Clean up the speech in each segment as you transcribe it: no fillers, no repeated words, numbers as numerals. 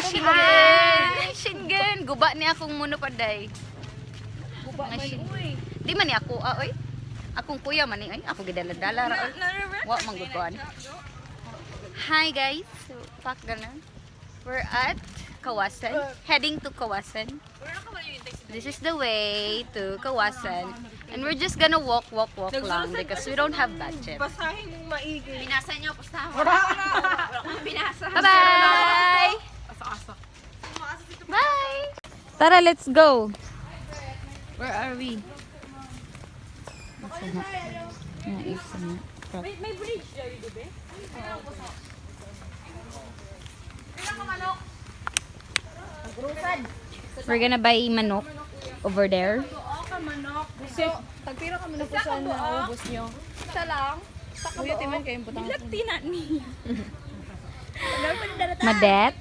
Mga Shingen. Shingen. Guba ni akong munopaday. Guba man uy. Di man ni ako, oy. Akong kuya man ni, oy. Ako gidala-dala ra, oy. Wa mangguguan. Hi guys. So, pak ganun. We're at Kawasan. Heading to Kawasan. This is the way to Kawasan. And we're just gonna walk lang because we don't have budget. Basahin mong maigi. Binasa niyo, pustahan. Wala. Binasa. Bye-bye! Asa-asa. Bye! Tara, let's go! Where are we? May bridge dyan, di ba? We're gonna buy manok over there. Kasi, tagpira kami na po saan na ubos nyo. Isa lang. Kuya, timan kayong putang. Tinan niya. Madet,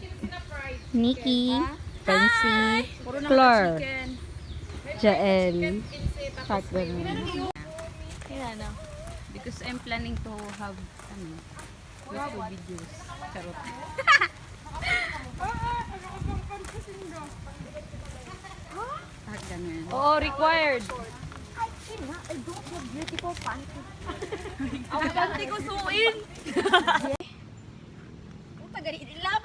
Nikki, Fancy, Flor, Jael, Shotgun. Kaya na. Because I'm planning to have YouTube videos. Charot. Ganun. Oo, required. Ang panty ko suin.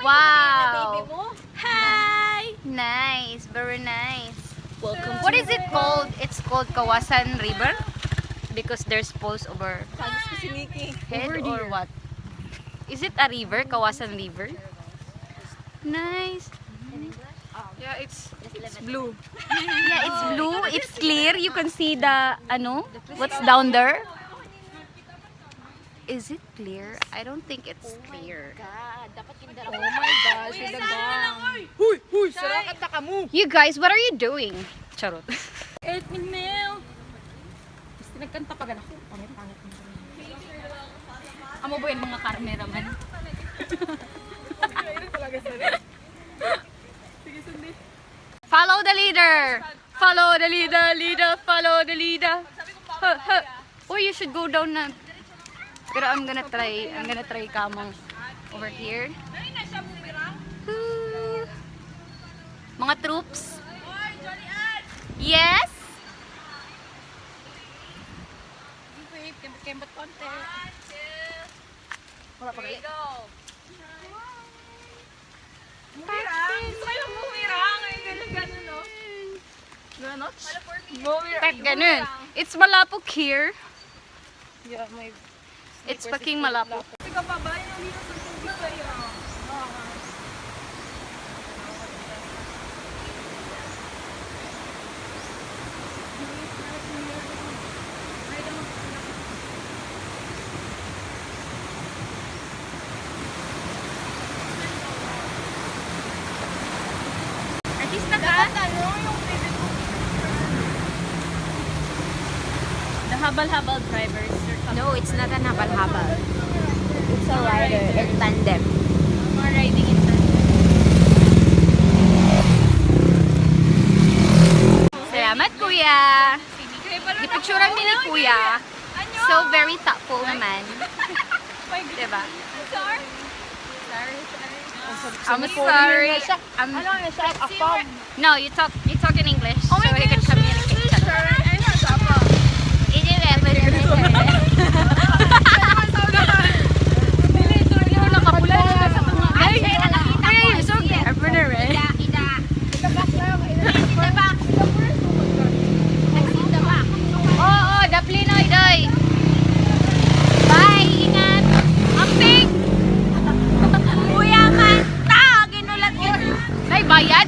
Wow! Hi! Nice, very nice. Welcome What is it called? It's called Kawasan River because there's poles over Thanks ko si Nikki. head or what? Is it a river? Kawasan River? Nice. Yeah, it's blue. Yeah, it's blue. It's clear. You can see the what's down there. Is it clear? I don't think it's clear. Oh my gosh, yung dagang. Huy! Huy! Sarakat na kamu! You guys, what are you doing? Charot. 8 mil! Tapos pinagkanta pa ganako. Pangit-pangit. Amo ba yung mga cameraman? Follow the leader! Follow the leader, follow the leader. Or you should go down na. Pero I'm gonna try kamong over here. Mga troops. Yes? Wait, kembot konti. Wala pa gali. Mumirang! Gusto kayo mumirang! Ay, gano'n, no? Gano'n? Kahit ganun. It's malapok here. Yeah, may... It's fucking malapok. Ikaw pa ba? Yung dito sa tubig kayo. Artista ka? The habal-habal drivers. No, it's not an habal-habal. It's a rider in tandem. Mga riding in tandem. Salamat, kuya. Ipicturean din ni kuya. So very thoughtful naman. Diba? I'm sorry. No, you talk in English so we can communicate. Oo, daplinoy, doy. Bye, ingat. Amping. Kuya man, ginulat yun. Ay, bayad.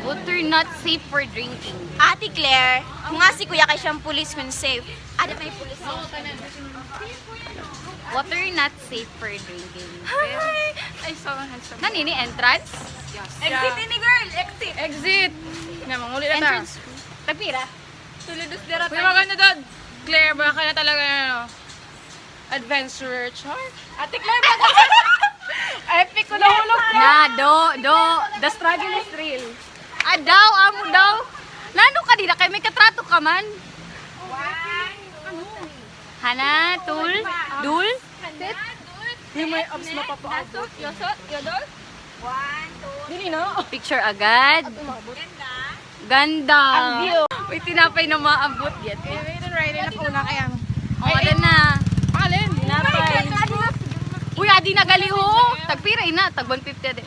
Water not safe for drinking. Ate Claire, kung nga si kuya kay siyang police kung safe. Ada may police. Water not safe for drinking. Ay, so handsome. Nanini, entrance? Exit ini, girl! Exit! Exit! Nga, manguli na ta. Entrance. Tapira. Tulidos dira tayo. Maganda doon. Claire, baka na talaga ano, adventurer. Char? Ate Claire, baka epic ko nahulog ko. The struggle is real. Daw, amo daw. Lano ka di na kay may katrato ka man. Hana, tul, dul. Yung may abs mapapaabot. Yosot, yodol. Dili na. Picture agad. Ganda. Ang view. May tinapay na maabot yan. Kaya may ride na po na kaya. O, ano na. Alin? Tinapay. Uy, adi na galiho. Tagpiray na. Tag 150 ade.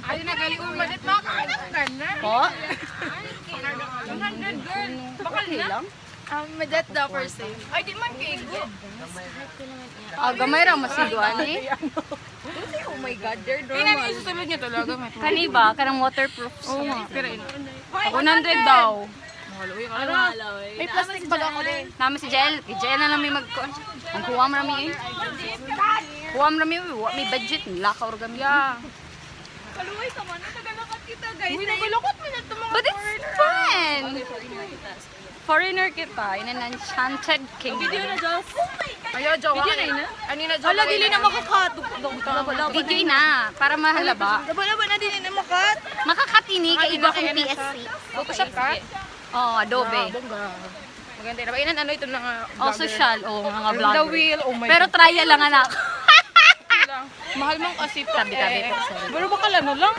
Adi na gali umalit na. Kana. Po? 100 girl. Bakal Okay na. lang. Madat daw per se. Ay, di man kay good. Gamay ra masiguan eh. Oh my God, they're normal. Tingnan niyo, susunod niyo talaga. Kani ba? Kanang waterproof. Oo nga, pero ino. 100 daw. May plastic bag ako din. Namin si Jel. Si Jel na lang may ang kuha mo namin eh. Kuha mo namin eh. May budget. Lakaw rin kami. Yeah. Kaluway sa man, nagalakot kita guys. Uy, nagalakot mo na ito mga But it's fun! Foreigner kita. In an enchanted kingdom. Ayaw, jowa ka na. Ano na, jowa ka dili na makakat. Video na. Para mahalaba. Laba-laba na dili na makat. Makakatini kay iba kong PSC. Photoshop ka? Oh, Adobe. Bongga. Maganda na. Inan ano ito ng Oh, social. Oh, mga The vlogger. wheel, oh my Pero trial lang anak. God. Mahal mong kasi Tabi-tabi po, sorry. Pero baka ano lang.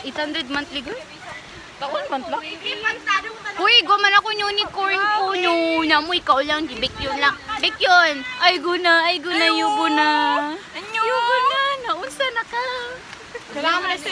800 monthly girl. Taon man lang. Uy, guman ako yung unicorn ko nyo. Mo, ikaw lang, di Bekyon lang. Bekyon! Ay, guna, yubo na. Yubo na, naunsa na ka. Kailangan mo na si...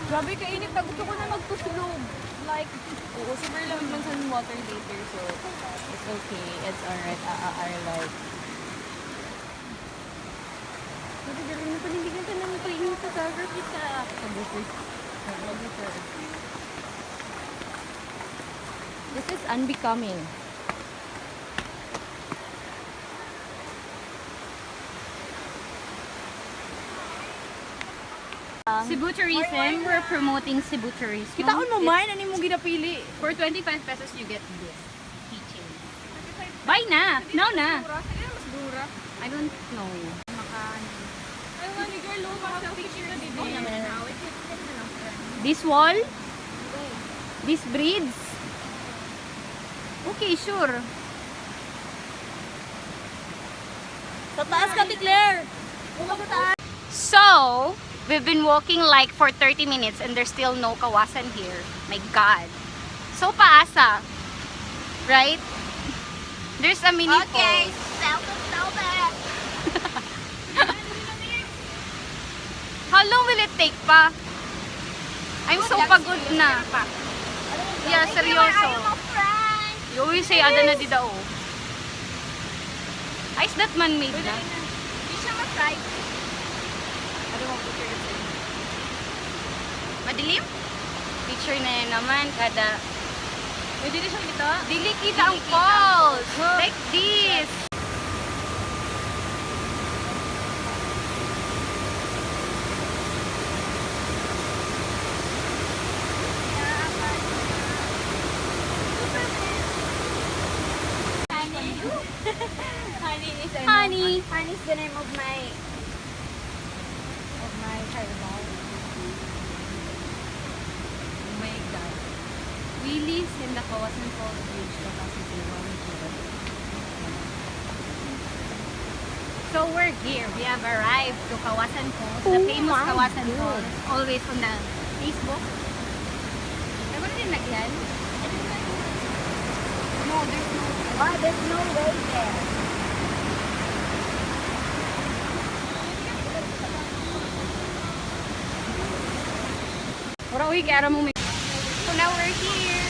Grabe kainit na gusto ko na magtusulog. Like, oo, super lang man sa water later, so it's okay. It's alright. I like. Sabi ka rin na panindigan ka ng painit sa photography ka. This is unbecoming. Cebu Tourism, we're promoting Cebu Tourism. Kitaon mo man, ano mo ginapili? For 25 pesos, you get this keychain. Buy na! Now na! Mas dura. I don't know. Ay, wani girl, oh, baka picture na dito. This wall? These breeds? Okay, sure. Sa taas ka, Claire. So, we've been walking like for 30 minutes and there's still no kawasan here. My God. So, paasa. Right? There's a mini Okay, falls. self-it. How long will it take pa? I'm so pagod na. Yeah, seryoso. You always say, ada na di daw. Is that man-made na? Hindi siya ma-fry. Madilim? Picture na yan naman kada... May dili siya kita? Dili kita ang falls. Like this. Honey. Honey is the name of my fireball. Oh my God. Willy's in the Kawasan Falls Bridge. So we're here. We have arrived to Kawasan Falls. The famous Kawasan Falls. Always on the Facebook. Ano din nagyan? No, there's no. Why? There's no way there. Ora uy, kaya mo may... So now we're here.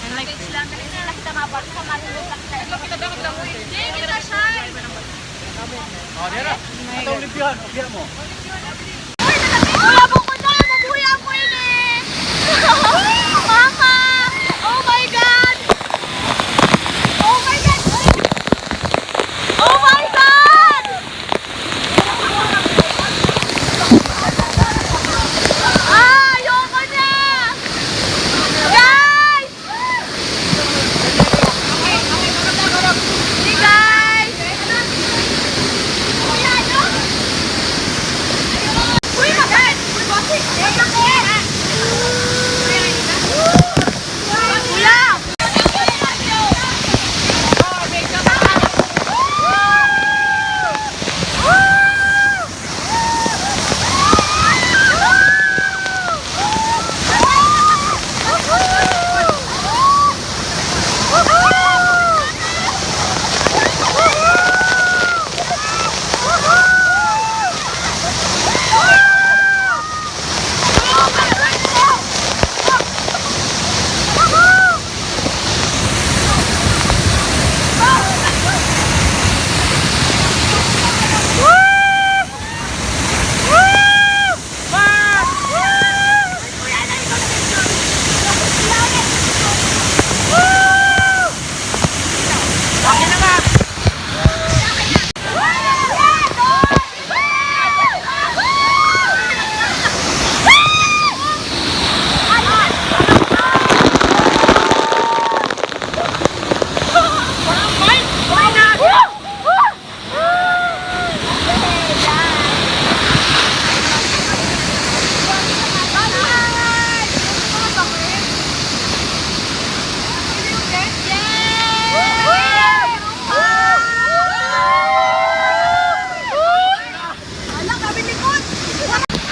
And like... Kita nga ba sa malulog lang tayo? Kita dapat lang uy. Hindi, kita siya. Oh, dia dah. Atau Olimpian, biar mo. Kuya mo ko na! Mabuya ko yun eh! Mama! Oh my God! Oh my God! Oh my God! Ah! Ayoko na! Guys! Hey guys! Uy, makan! Uy, bossing! Uy, makan! Kuya!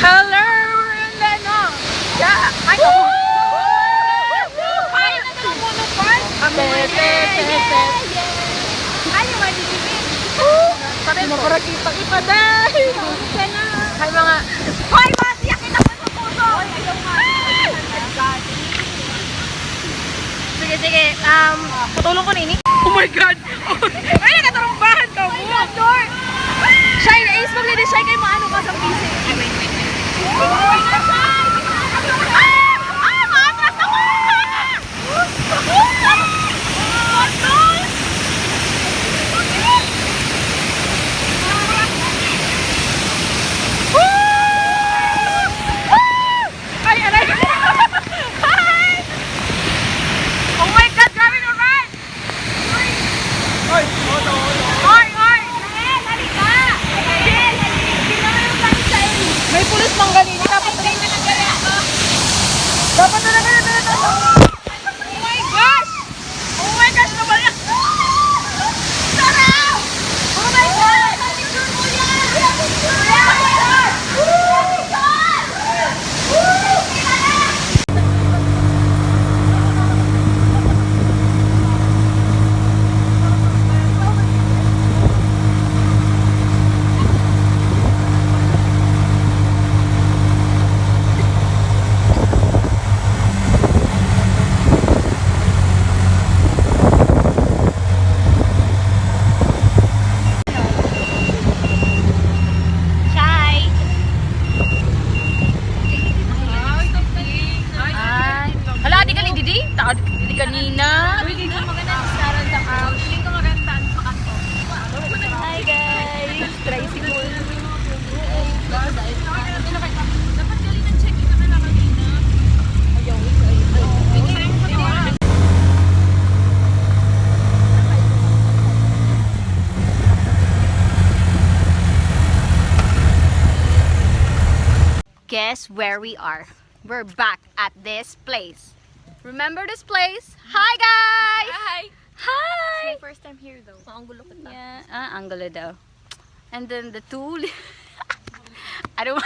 Hello, Leno! Yeah, ay, ako. Ay, ay, manigibin. Sabi mo, para kita dahil. Hay mga... Hoy, Mati! Yakin ako sa puso! Ayaw nga! Sige, sige. Patulong ko nini. Oh my God! Ay, nakatarumbahan ka mo! Shy, ace mo din. Shy, kayo maano ka sa PC. Ay, wait. Maatras ako! Ay, alay! Hi! Oh my God, grabe no ride! Oi, hold on. Oy, oy! Halika! Halika! May pulis mang ganini. Dapat na Oh my gosh! Oh my gosh, nabala! Sarap! Oh my God! Picture mo yan! Shy! Ay. Hala, di ka ni Didi? Didi kanina. Hindi ko maganda sa Hindi ko maganda sa kanto. Hi guys! Tricycle. Dapat galing ng check kita na kanina. Guess where we are? We're back at this place. Remember this place? Hi guys! Hi! Hi! First time here though. Ang gulo kita. Yeah, ang gulo daw. And then the two... I don't...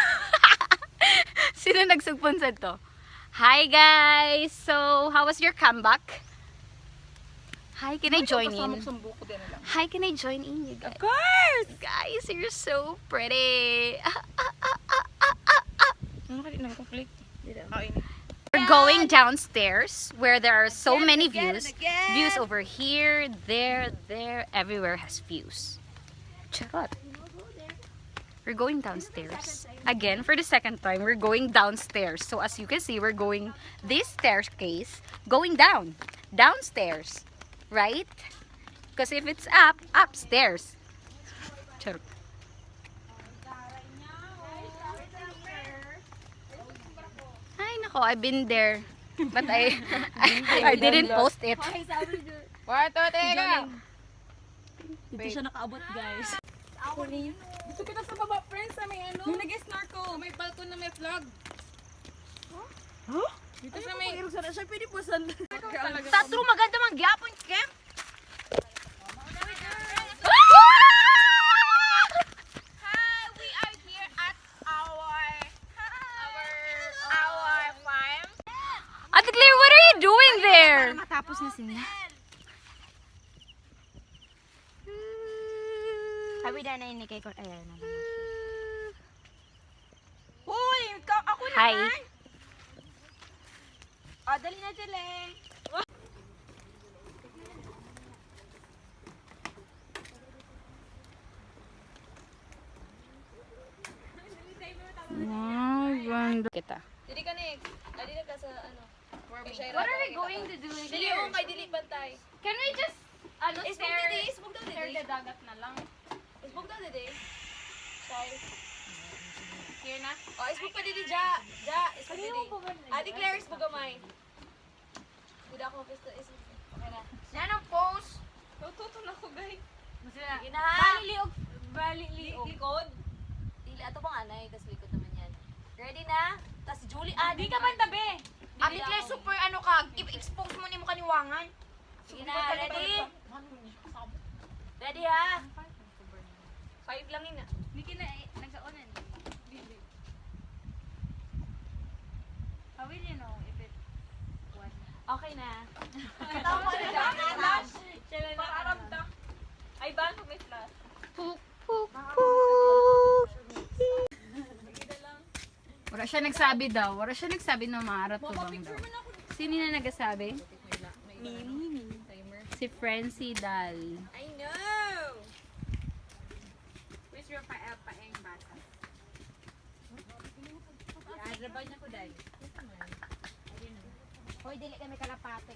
Sino nagsugpunsad to? Hi guys! So, how was your comeback? Hi, can I join in? Kasamok sa buko din lang. Hi, can I join in, you guys? Of course! Guys, you're so pretty. Ano ka din nag-conflict? Oh, ini. We're going downstairs where there are so many views. Views over here, there, everywhere has views. Charot. We're going downstairs. Again, for the second time, we're going downstairs. So as you can see, we're going this staircase, going down. Downstairs. Right? Because if it's up, upstairs. Charot. Ay, nako, I've been there. But I didn't post it. What? Teka! Dito siya nakaabot, guys. Gusto kita sa baba, friends, na may ano? May nag-snorkel. May balkon na may flag. Huh? Dito siya may... Siya pwede po sa... Tatlo maganda mang gyapon, Kem. Hi, we are here at our farm. Ate Claire, what are you doing there? Matapos na sila. Sabi na ni kay ko. Ayan na. Hoy, ako na. Hi. Dali na, Jeleng. Kita. Dili ka, Nick. Dili ka sa ano. What are we going to do Dili here? mo kay dili bantay. Can we just Isbog dili, isbog daw stare dili. the dagat na lang? Isbog daw dili. Sorry. Here na? Oh, isbog pa dili ja. Ja, isbog dili. Adi Claire, isbog gamay. Hindi ako gusto isbog. Okay na. Yan ang post. Tututo na ko, guys. Sige na. Bali liog. Likod. Dili ato bang anay, tas likod naman yan. Ready na? Tas Julie, Di ka man tabi. Abi Claire, super ano ka, i-expose mo ni mo kaniwangan. Sige na, ready? Ready ha? 5 lang ina. Hindi ka na nagsaonan. How will you know if it what? Okay na. Tama na flash. Para ay ba pag may flash? Wala siya nagsabi daw. Wala siya nagsabi na maarat to bang daw. Sino na nagsasabi? Si Francie Dal. I know. Where's your paeng bata? Adraban niya ko dahil. Hoy, dili kami kalapate.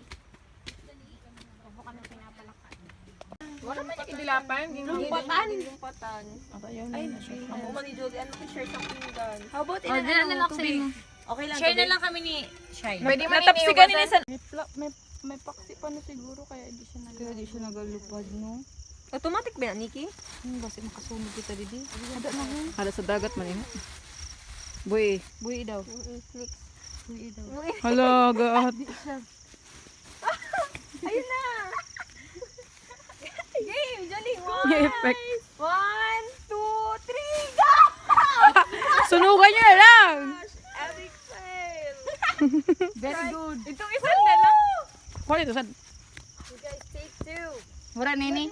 Huwag mo kami pinapalakan. Wala man yung kidilapan. Lumpatan. Ay, ako man ni Jody. Ano ko share sa pinggan? How about Oh, dila na lang sa inyo. Okay lang. Share na lang kami ni Shai. Pwede man natapsigan nila sa... May paksi pa na siguro kaya di siya nag... Kaya di siya nagalupad, no? Automatic ba yan, Nikki? Basta makasunod kita didi. Hala sa dagat man yun. Buy daw. Buy daw. Hala, gaat. Ayun na! Game! Jolly! Effect. 1, 2, 3, go! Sunugan niyo na lang! Epic fail! Very good. Itong isa na lang. Kung ito sa... You guys, take 2. Wala nini.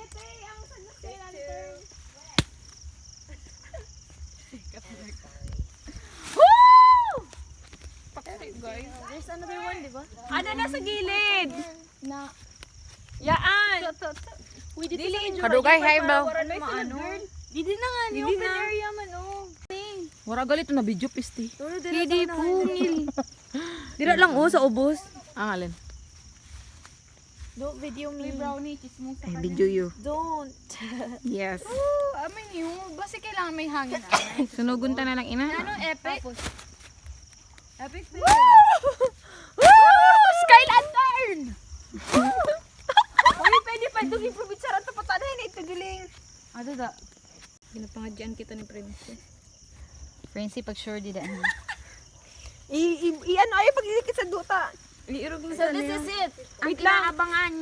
There's another one, di ba? Ano na sa gilid? Na. Yaan! Dili, Kadugay, hi bro. Didi na nga, ni open area man, oh. Wala galit na video pisti. Didi pungil. Dira lang sa ubos. Ang alin? Don't video me. Brownie, chismo sa Ay, video you. Don't. Yes. Amin yun. Basta kailangan may hangin. Sunugun ta na lang ina. Ano, epic? Epic fail. Sky lantern! Uy, pwede pa itong improve sa rato pa tayo na ito giling. Ano da? Ginapangadyan kita ni Princess. Francie, pag sure di daan. Ano, ayaw pag-ilikit sa duta. Iirog na So this is it. Ang inaabangan.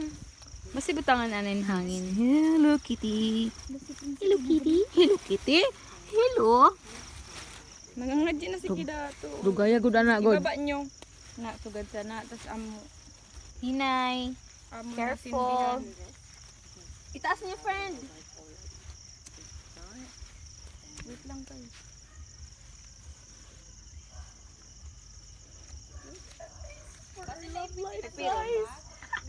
Basta butangan na ng hangin. Hello, Kitty. Hello, Kitty. Hello, Kitty. Hello. Nangangadyan na si Kidato. Dugaya gud ana god. Ibaba nyo. Na sugad sana tas amo. Hinay. Careful. Itaas niya, friend. Wait lang kayo.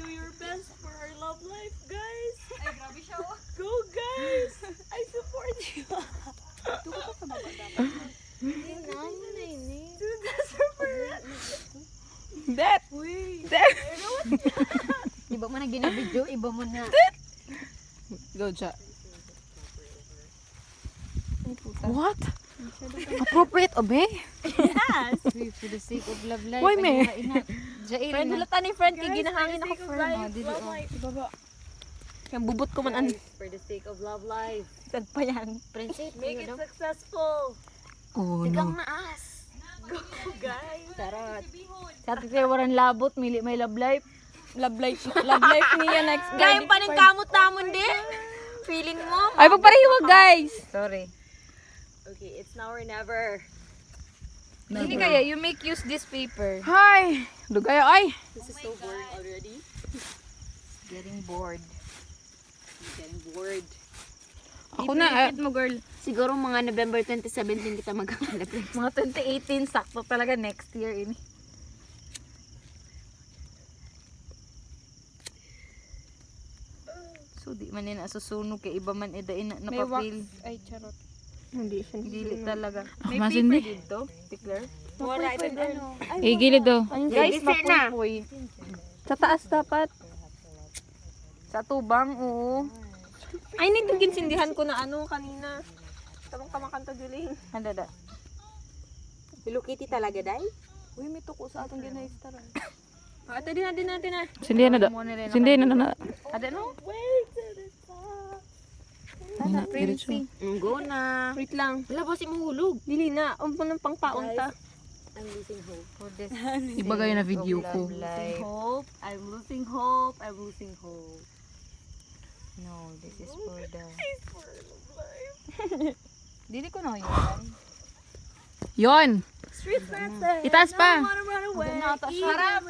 Do your best for our love life, guys. Ay, grabe siya, oh. Go, guys. I support you. That! Iba mo na ginabidyo, iba mo na. Go, Cha. What? Appropriate, obe? For the sake of love life. Why, me? Friend, hulata ni friend. Kaya ginahangin ako, friend. Ibaba. Kaya bubot ko man an. For the sake of love life. Saan pa yan? Prinsip, Make it successful. Oh, Tigang no. naas. Go, guys. Sarot. Sa ating kaya waran labot, mili may love life. Love life niya next. Gayong pa ng kamot-tamon di. Feeling mo? Ay, pagparehiwag, guys. Sorry. Okay, it's now or never. Hindi kaya, you make use this paper. Hi! Lugaya, ay! This is so boring already. Getting bored. Getting bored. Ako na, mo, girl. Siguro mga November 2017 kita magkakalapit. Mga 2018, sakto talaga next year ini. So di man nila susunog kay iba man ida ina napapil. Ay, charot. hindi siya. Dili talaga. May paper dito, tikler. Wala, ito ano. Eh, gilid do. Guys, mapupoy. Sa taas dapat. Sa tubang, oo. Ay, nindugin sindihan ko na ano kanina. Tamang kamakanta duling. Handa da. Hello Kitty talaga, day? Uy, may tuko sa atong ginaistaran. Ate, din natin na. Sindi na da. Sindi na. Ada no? Na, diretso. Go na. Wait lang. Wala ba si mahulog? Dili na. Umpo ng pangpaon ta. I'm losing hope. For this Iba kayo na video ko. life. Hope. I'm losing hope. I'm losing hope. No, this is for the... Dili ko na yun. Yon! Street princess. Itaas pa! Wanna run away. Sarap!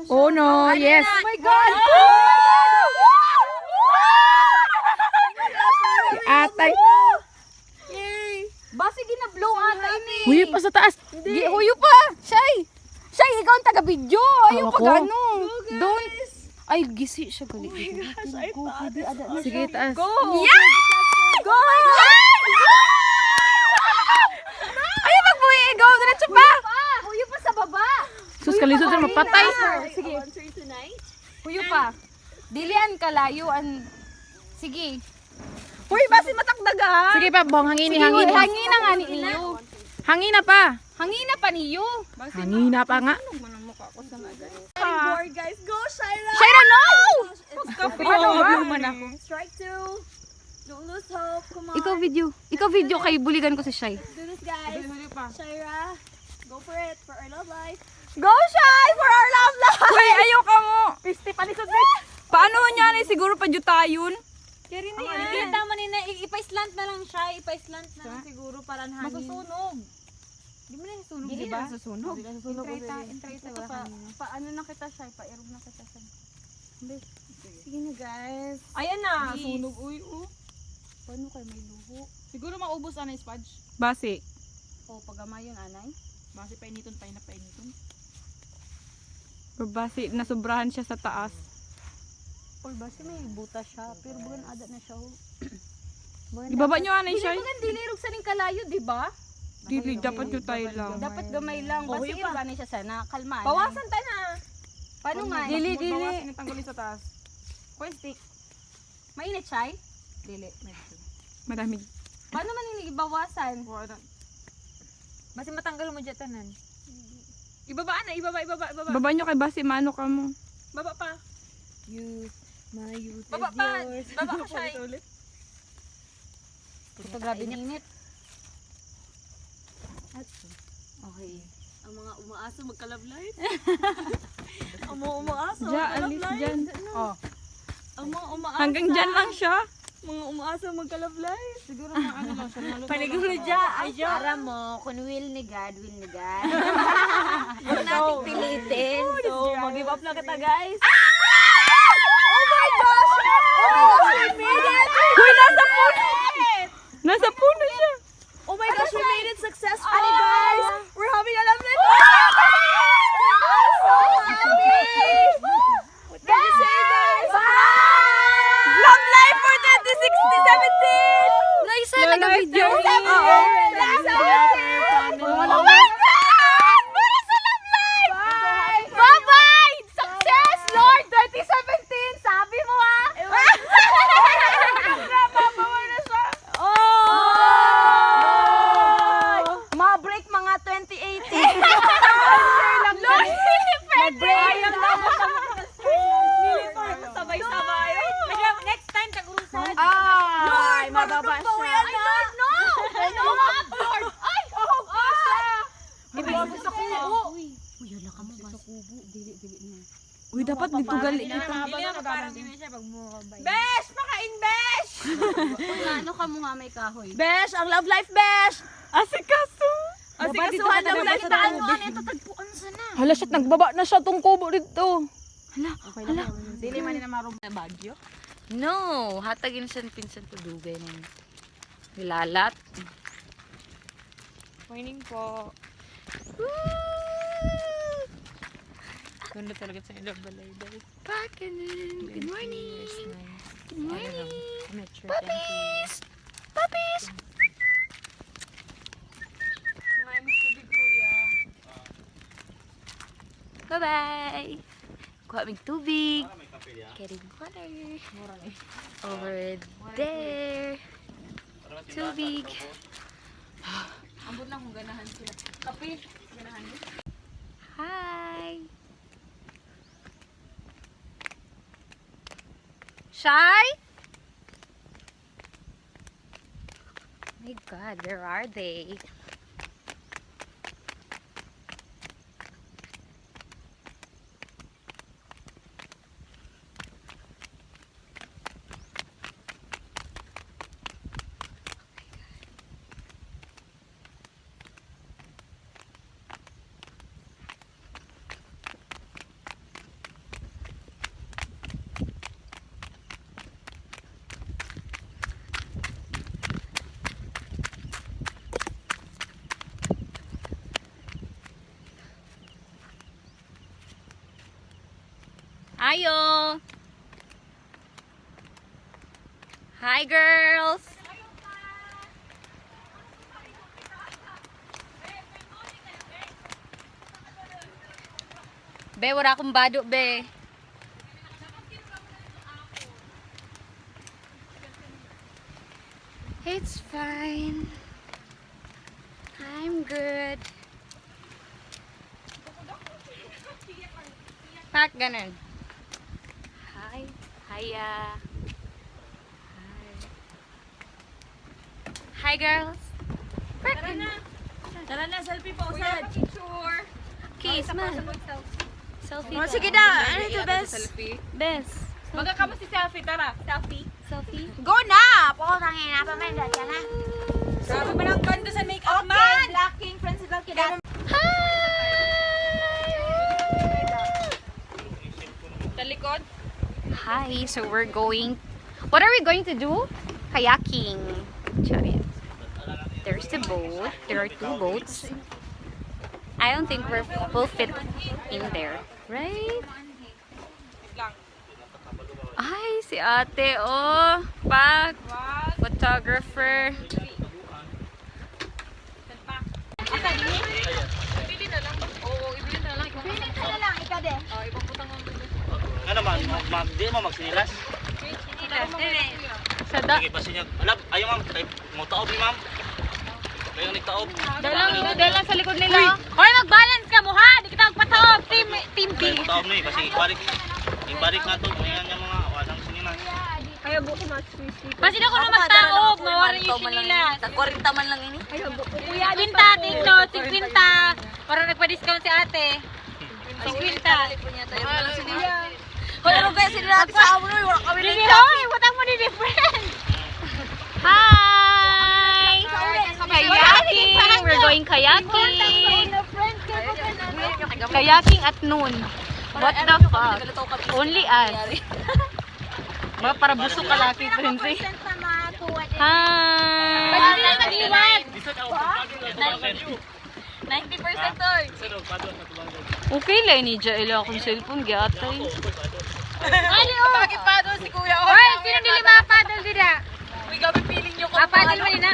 Oh no, yes! Oh my God! Atay! Basi gina-blow ata ini. Huyo pa sa taas! Huyo pa! Shay! Shay, ikaw ang taga-video. Ayaw Hawak pag ko. ano. Don't. Ay, gisi siya gali. Sige, taas. Go! Yeah! Go! Ayaw magbuhi. Go, diretso pa. Huyo pa sa baba. Sus, kalisod na mapatay. Sige. Tonight? Huyo pa. Dilian kalayuan. Sige. Uy, basi matakdaga. Sige pa, bong, hangin Hangin na. na nga ni iyo. Hangin na pa. Hangin na pa niyo. Hangin na pa nga. Getting bored, guys. Go, Shaira! Shaira, no! Paano man ako? Strike 2. Don't lose hope. Come on. Ikaw video kay buligan ko si Shay. Let's do this, guys. Shaira, go for it. For our love life. Go, Shay! For our love life! Uy, ayaw ka mo. Piste, palisod na. Paano niya na siguro pa tayon? Kaya rin Hindi, tama nina. Ipa-slant na lang siya. Ipa-slant na lang siguro para hangin. Masusunog. Di mo na nasusunog, Hindi di ba? na nasusunog. Intry ta wala kanina. Paano na kita siya? Pairog na kita siya. Sige na, guys. Ayan na. Please. Sunog. Uy, Paano kayo may luho? Siguro maubos ana yung sponge. Basi. O, pagamay yun, anay. Base painiton pa na painiton. Basi, nasobrahan siya sa taas. Or basi may buta siya. Pero bukan ada na siya. Ibaba niyo anay Dili siya. ba gan dilirog sa ning kalayo, di ba? Dili, dapat yung tayo lang. Dapat gamay lang. Basi yun irog siya sana. Kalma. Bawasan tayo na. Paano nga? Dili. Bawasan yung tanggalin sa taas. Coin stick. Mainit siya? Dili, medyo. Madami. Paano man ini ibawasan? Basi matanggal mo dyan tanan. Ibaba na, ibaba. Baba niyo kay Basi, mano ka mo. Baba pa. My youth Baba pa. Baba ka siya. Ito grabe init. Okay. Ang mga umaasa magka-love life. Ang mga umaasa Diyan, magka-love alis life. dyan. Oh. Ang mga umaasa. Hanggang dyan lang siya. Mga umaasa magka-love life. Siguro mga ano lang siya. Panigulo dyan. Ayo. Para mo, kung will ni God. Huwag nating pilitin. So, mag-give up na kita, guys. na video. Oo. Oh my God! Mula sa Love Life! Bye-bye! Success, Lord! 2017! Sabi mo ah! Ma-break mga 2018. Lord, Ma-break. Sabay-sabay. Next time, tag-urusan. Ay, mababa siya. Ay, Lord, no! No, up, Lord! Ay! Ibig sa kubo. Uy, dapat dito gali kita. Besh! Pakain, Besh! Ano ka mo nga may kahoy? Besh, ang Love Life, Besh. Asikaso! Asikasuhan Love Life. Hala shit, nagbaba na siya tong kubo dito. Dili man na marum na bagyo. No! Hatagin sa pinsan ko dugay na nilalat. Morning po. Ganda talaga sa ilog balay dahil. Good morning! Good morning! Puppies! Puppies! Puppies! Bye-bye! Kuha mig tubig. Getting water. Over there. Tubig. Ambot lang kung ganahan sila. Kape, ganahan mo. Hi! Shy? My God, where are they? Ayo! Hi, girls! Be, wala akong bado, be. It's fine. I'm good. Pak, ganun. Hi. Hiya. Hi. Hi, girls. Tara na. Tara na, selfie po. Picture. Kiss, man. Selfie. Oh, sige na. Ano ito, Bes? Bes. Magkakamo si selfie. Tara. Selfie. Selfie. Go na! Po, tangin na pa man. Dali na. Sabi mo ng banda sa makeup Okay, man. Black King, Principal Kidat. Talikod. Hi, so we're going. What are we going to do? Kayaking. Charit. There's the boat. There are two boats. I don't think we'll fit in there, right? Ay, si ate, oh. Pak. Photographer. Ibili na lang. Oo, ibili na lang. Pili ka na lang, ikaw de. Oh, ipaputang mo. Ano man, di mo magsinilas? Sa da. Sige pa siya. Alam, ayaw ma'am, mo taob ni ma'am. Kayo nagtaob. Dalang sa likod nila. Hoy, mag-balance ka mo ha. Di kita magpatawag. Team B. Kayo mo taob ni, kasi ibalik na to. Ngayon yung mga walang sinilas. Kaya buko mas-sweet. Basin ako na magtaob. Mawarin yung sinila. Tag-40 man lang ini. Kuya, Binta, dito. Tigwinta. Para nagpa-discount si ate. Tigwinta. Kung ano kaya sila natin sa amo nun, wala kami Bibi, hoy! Watang mo ni different. Hi! Kayaking! We're going kayaking. Kayaking at noon. What the fuck? Only us. Ba, para busok ka laki, Prince. Hi! Pwede nila mag-iwan. 90% toy. Okay lang ni Jaila akong cellphone gyatay. Ali oh. Bakit pa doon si Kuya? Hoy, sino dili mapadal dira? Uy, gabi piling nyo ko. Mapadal man na.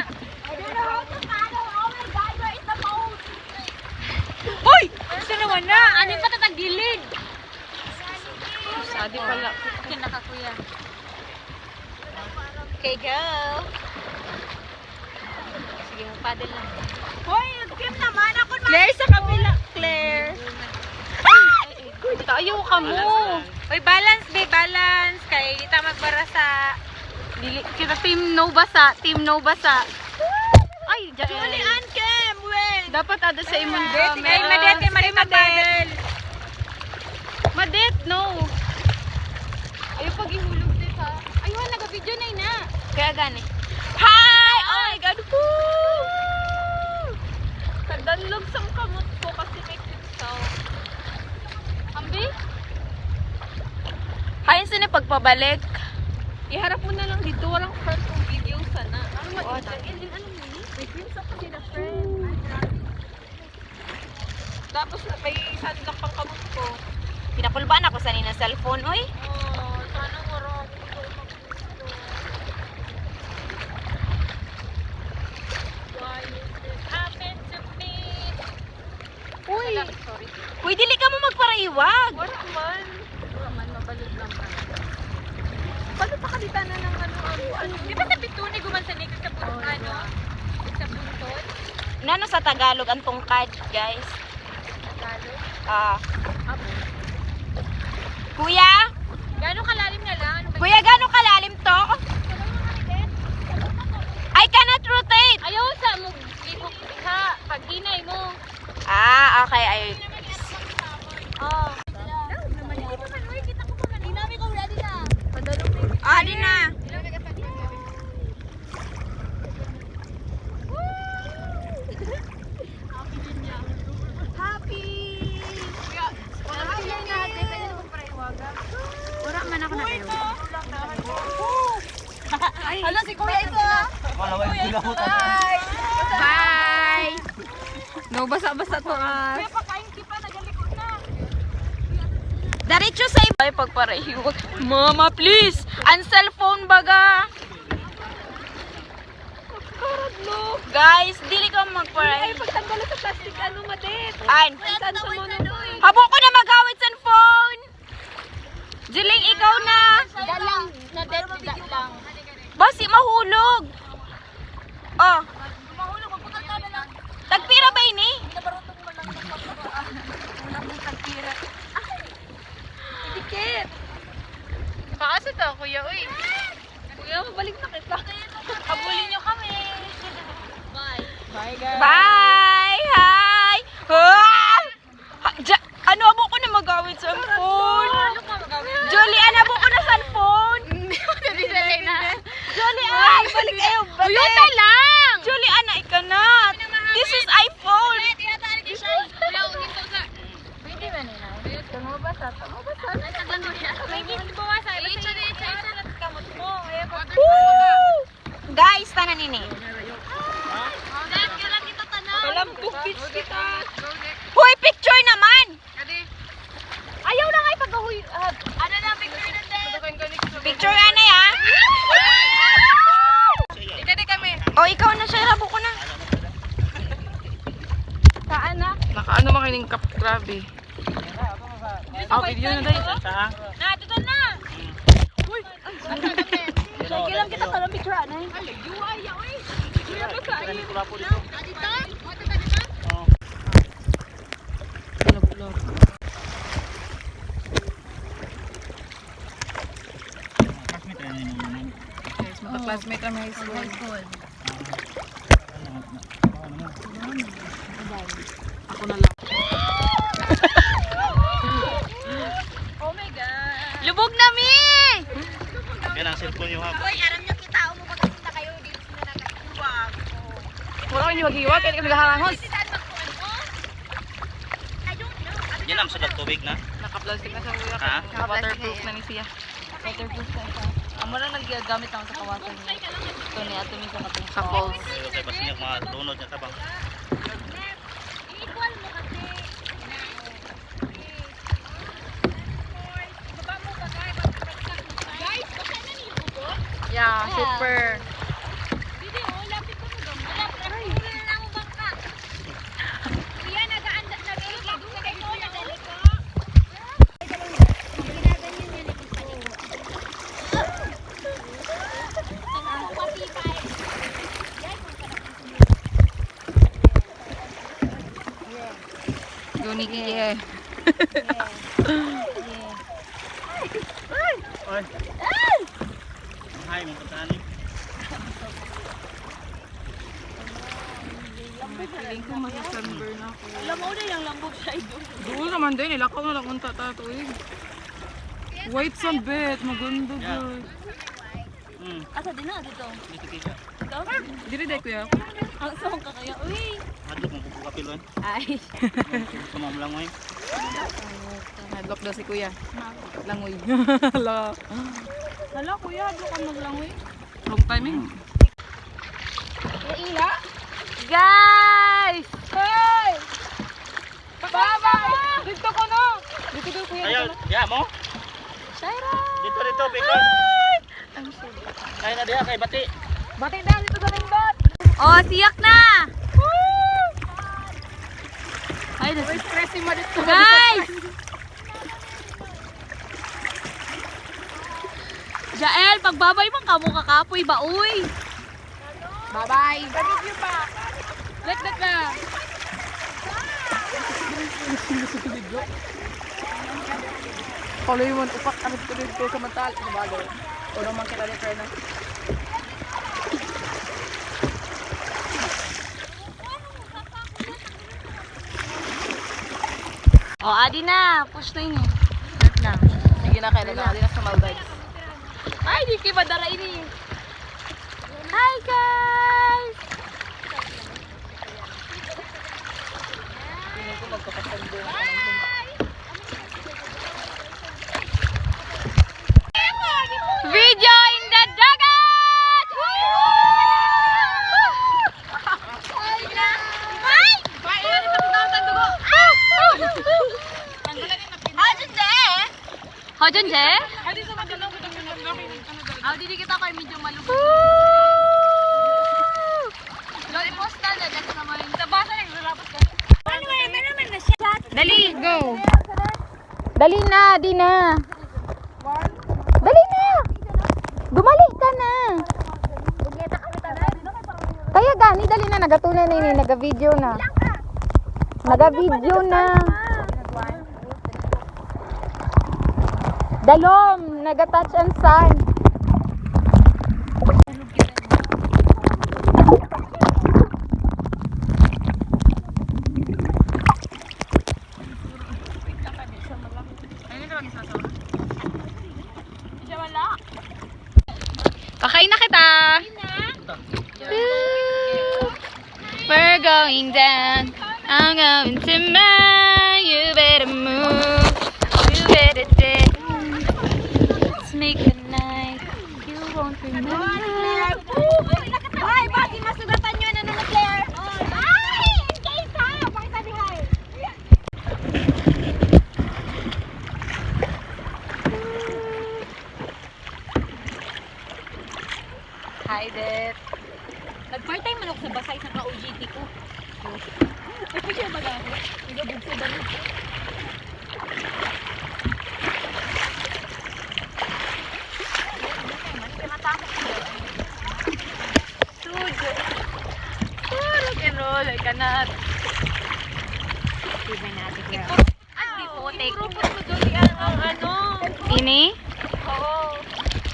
Okay, go. Sige, mo paddle lang. Hoy, nag-film naman ako na. Claire sa kabila, Claire. Tayo ka mo. Hoy, balance, be, balance. Kay kita magbara sa... Dili kita team no basa, team no basa. Ay, Julian Kem, wait. dapat ada sa imong May madet, kay Marie Madel. Madet, no. Ayaw pag ihulog dito ha. Ayun, nag-video na na. Kaya gani. Hi! Oh my God! Woo! Kadalog sa kamot ko kasi may pixel. Ambi? Hayin sini pagpabalik. Iharap mo na lang dito. Walang front ng video sana. Ano mo? May screenshot kasi na friend. Tapos may sunlock pang kamot ko. Pinapulbaan ako sa nina cellphone, oy. Oh, sana marami. Why is this happen to me? Uy. Sorry. Uy, dili ka mo magparaiwag. Wala man. Wala man, mabalik lang ka. Paano pa kalita na ng ano? Di ba sa pituni gumansanig sa buntot, ano? Sa buntot? Nano sa Tagalog ang tungkad, guys? Tagalog? Ah. Abo. Kuya? Gano'ng kalalim na lang? Ano ba? Kuya, gano'ng kalalim to? I cannot rotate. Ayaw sa mo. Ha, paghinay mo. Ah, okay. Ay. Oh. Ah, di na. Wala man ako na kayo. Hala, si Kuya ito ah. Malaway pinahutan. Bye! No, basa-basa to ah. Kuya, pakain kita, nagalikot na. Diretso sa iba pagparehiwag. Mama, please! Ang cellphone baga! Karadlo. Guys, dili ka Ay, magparehiwag. pagtanggal sa plastic, ano madit? An? Saan sa mo na? Habo ko na magawit sa phone! Jiling, ikaw na! Dalang, na dead lang. Basi, mahulog! Oh, Mahulog, magputan ka na lang. tagpira ba ini? Nabarutong mo lang ng pagpapaan. Wala mong tagpira. Dikit! Paasa to, kuya, uy. Kuya, mabalik na kita. Habulin nyo kami. Bye. Bye, guys. Bye! Hi! Ah! Ano abo ko na magawit sa phone? Ano ka magawin? Julian, abo ko na sa phone! Dali na. Julian, balik kayo. Toyota lang! Julian, na ikanat. This is iPhone. Pwede ba nila? Tumabasa. Nagtagan mo siya. May gift ko nga sa kamot mo. Woo! Guys, tanan ini. Dad, kailan kita tanaw. Alam ko, pitch kita. Huy, picture naman! Ayaw na nga ipagahuy. Ano na, picture na din. Picture ana ya. Ikadi kami. O, ikaw na siya. Rabo ko na. Saan na? Nakaano makining kap, grabe. Okay, video na tayo. Saan? Na, dito na. Kailan kita talang picture ana. Wala po dito. Classmate kami high school. Ako na lang. Oh my God. Lubog na mi! Yan ang cellphone nyo ha. Uy, aram nyo kita, umupagkasinta kayo dito sa nagkatuwag. Wala ko hiwag-hiwag, kaya kami naghaharangos. Saan magkuhan mo? I don't know. Yan ang sulat tubig na. Naka-plastic na siya, kuya. Ha? Naka-waterproof na ni siya. Waterproof na siya. Amo na naggamit ako sa kawasan niya. Ito ni ato minsan katong sa falls. Kaya basta niya mga tunod niya tabang. I-equal mo kasi. Guys, baka na niyo bubot? Yeah, super. Didi, oh, lapit ko mo doon. Wala na lang mo bangka. Kuya, nag-aandat na kayo. Doon na kayo na dali ko. Ginaganyan yan. Go Nikki, yeah. Oy. Ay, mo patanin. Feeling ko masisunburn ako. Alam mo na yung lambog siya doon. Doon naman din, ilakaw na lang unta tatuig. White sunbed, maganda good. Asa din na dito. Dito kita. Dili day kuya. Ang song ka kaya. Uy! Hadlok mo kukuha pilon. Ay. Kumamlang mo eh. Hadlock daw si kuya. Langoy. Hala. Hala kuya, hadlock ka maglangoy. Wrong timing. Ila? Guys! Hey! Baba! Dito ko na! Dito daw kuya. Ayaw, ya mo. Shaira! Dito, because. Kaya na diha kay bati. Bati daw dito sa lindot! Oh, siyak na! Ay, nasi-stressy mo dito. Guys! Jael, pagbabay man kamo kakapoy ba, uy? Bye-bye! Ganit niyo pa! Let na! Kaloy mo, upak kami tulid ko sa mental. Ano bago? O naman kita ni Ferna. Oh, adi na. Push na ini. Na. Sige na, kailan na. Adi na sa Maldives. Ay, di kiba dara ini. Hi, guys! Tingin ko magkakasando. Video in the dagat! Hojun je? Adi sa magandang ko Ah, dili kita kay medyo malubog. Lo i-post na dyan sa mga tabasa nang lalapos ka. Dali, go. Dali na, di na. Dali na. Dumali ka na. Kaya gani, dali na. Nagatunan na ini, naga-video na. Naga-video na. Dalom, naga-touch and sign. Kakain na kita. We're going down. I'm going to mine. You better move. You better dance. Let's make a night. You won't remember. Ay, bakit masugatan nyo na ng Claire? Ay! Kaysa! Bakit sabi hi? Hi, Det. Nag-part-time man ako sa Basay sa ka-OGT ko. Ay, siya ba lang? Nagabog sa dami. Rock and roll, I cannot. Ibay natin kaya. Putik. mo doon ang ano? Ini? Oo.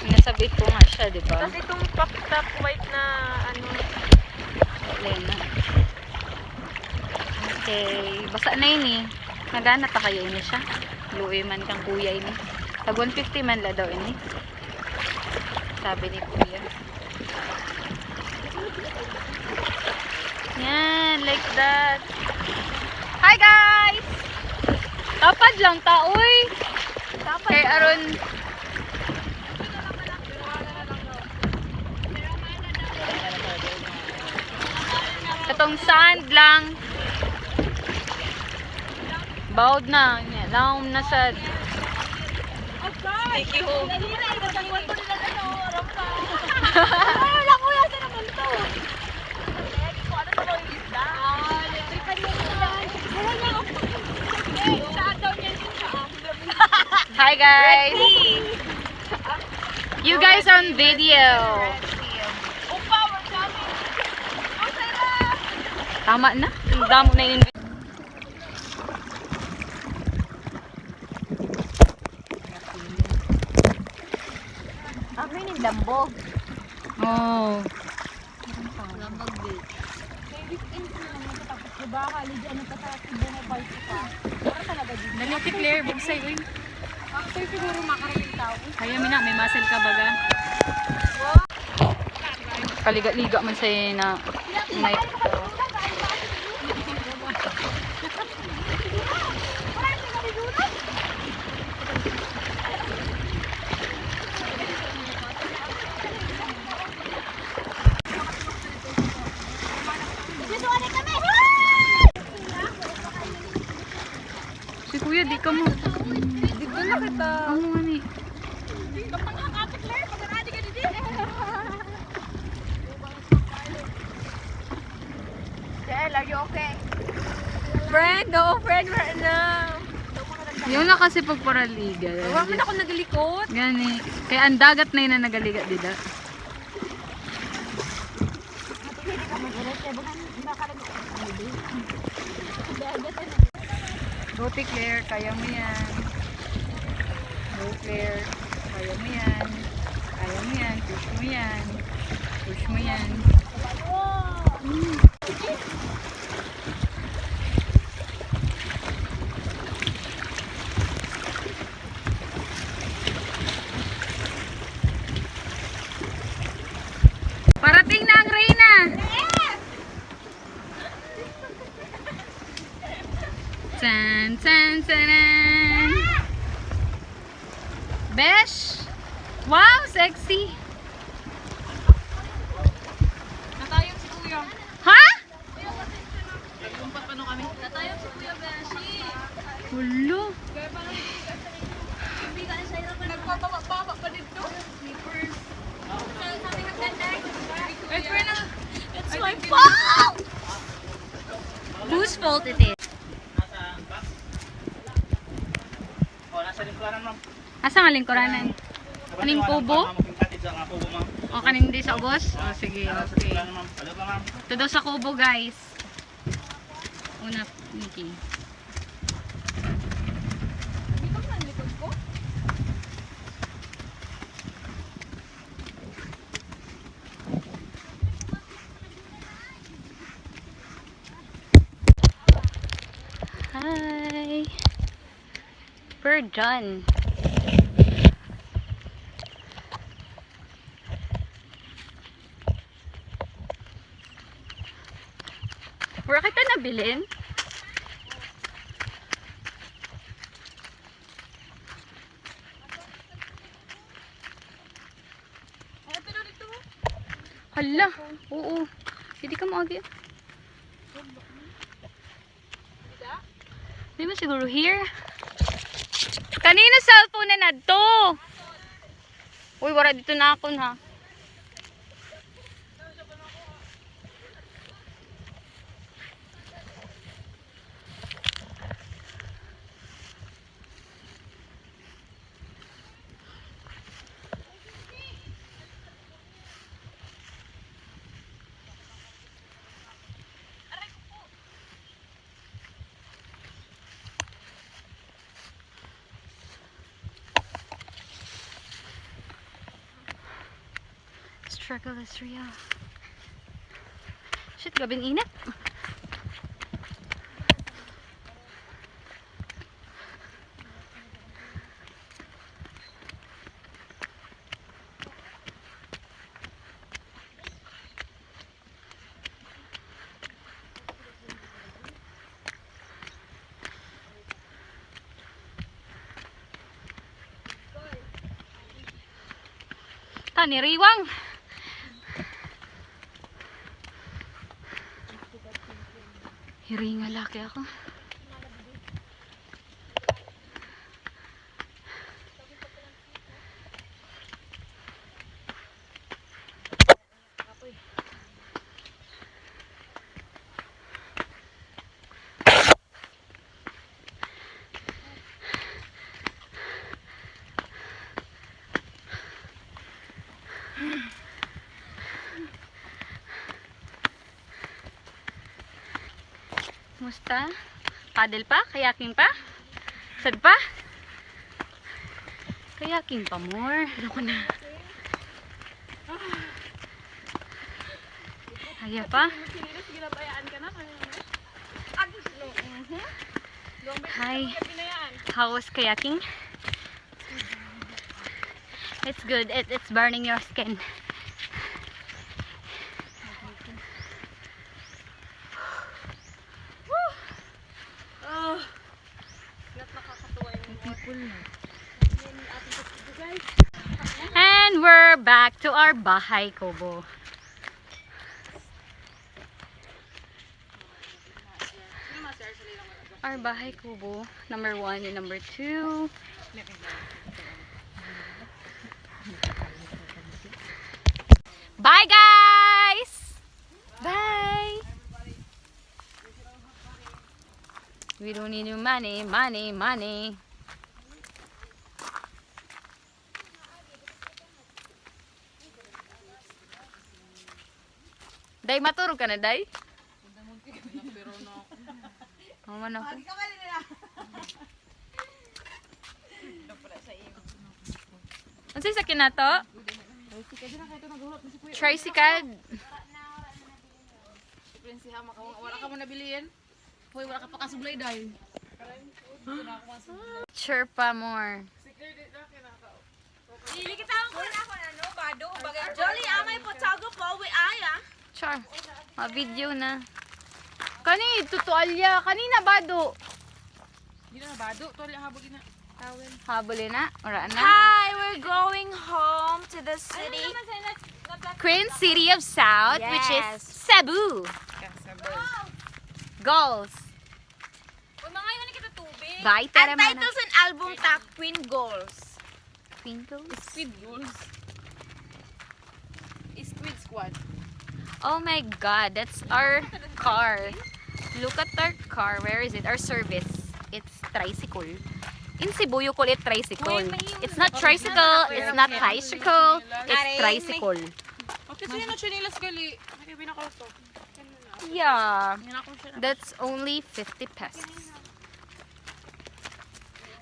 Nasabit ko nga siya, di ba? Tapos itong top white na ano. Lena. Okay. Basa na yun eh. Nagana ta kayo ini siya. Luoy man kang kuya ini. Tag 150 man la daw ini. Sabi ni kuya. Yan, like that. Hi guys! Tapad lang ta, uy! Kay aron. Katong sand lang. Bawd na. Laom na sad. Thank you. Wala ko yan sa naman to. Hi guys! You guys on video. Tama na. Ang damo na yun. Dambog. Oh. Lambag beach. Dali, Ate Claire, bugsay, uy. After siguro makarating tao. Kaya mina, may muscle ka baga. Kaliga-liga man sa'yo na night. Si Kuya, di ka mo. Dito na kita. Oo nga ni. Jel, are you okay? Friend, no, friend right now. Yun na kasi pagparaliga. Huwag mo na ako nagalikot. Gani. Kaya ang dagat na yun na nagaliga dida. Go Claire, kaya mo yan. Go Claire, kaya mo yan. Kaya mo yan, push mo yan. Push mo yan. Parating na ang Reyna! Tan, tan, tanan! Besh! Wow, sexy! Natayong si Kuya. Ha? Nagkumpat pa nung kami. Natayong si Kuya Beshi. Hulo! Nagpapababa pa dito. Sneakers. Sabi ng ganda. It's my fault! Whose fault it is? Nasa lingkuranan, ma'am. Asa nga lingkuranan? Kaning kubo? Sa kubo, ma'am. O kaning di sa ubos? O sige, Nasa okay. lingkuranan, ma'am. Alok na, ma'am. Ito daw sa kubo, guys. Una, Nikki. Hi! We're done. Wala kita nabilin? Hala, oo. Hindi ka maagi. Hindi mo siguro here? Kanino cellphone na nadto? Uy, wala dito na ako na. Struggle is real. Shit, gabing init. Tani riwang. Hiringa laki ako. Musta? Paddle pa? Kayaking pa? Sad pa? Kayaking pa more. Ano ko na? Kaya pa? Sinilas, ginabayaan ka na. Hi. How was kayaking? It's good. It's burning your skin. And we're back to our bahay kubo. Our bahay kubo, number 1 and number 2. Bye guys! Bye! We don't need your money, money, money. Day, matulog ka na, Day? Man ako. Ano sa'yo sa kinato? Tricycad. Wala ka mo nabiliin? Hoy, wala ka pa kasublay dahil. Chirpa more. Dili kita ang kuna ko ano, bado, bagay. Jolly, amay po tsago po, we aya. Char. Ma-video na. Kani, tutualya. Kanina bado. Hindi na bado, tol, habog na. Tawel. Habulin na. Ora na. Hi, we're going home to the city. Queen City of South, which is Yes. Cebu. Goals. Uy, mga yun kita tubig. Bye, Ang tara mana. title sa album ta, Queen Goals. Queen goals. Squid Goals. Squid Squad. Oh my God, that's our car. Look at our car. Where is it? Our service. It's tricycle. In Cebu, you call it tricycle. It's not tricycle. It's not bicycle. It's tricycle. Okay, so yun na chinilas gali. Okay, binakaw to. Yeah. That's only 50 pesos.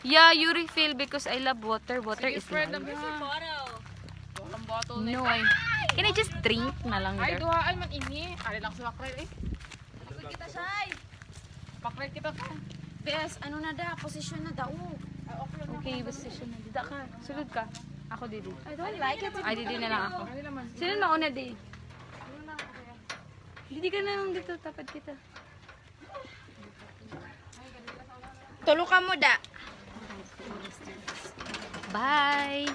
Yeah, you refill because I love water. Water is Spread nice. lang ha. Walang bottle na. No, can I just drink na lang Ay, there? duha ay man ini. Ari lang sa backride eh. Kita say. Backride kita ka. Bes, ano na da, posisyon na daw. Okay, basta siya na. Dida ka. Sulod ka. Ako didi. I don't like it. Ay, didi na lang ako. Ari naman. Sino mauna di? Didi ka na lang dito. Tapad kita. Tulo ka mo da. Bye!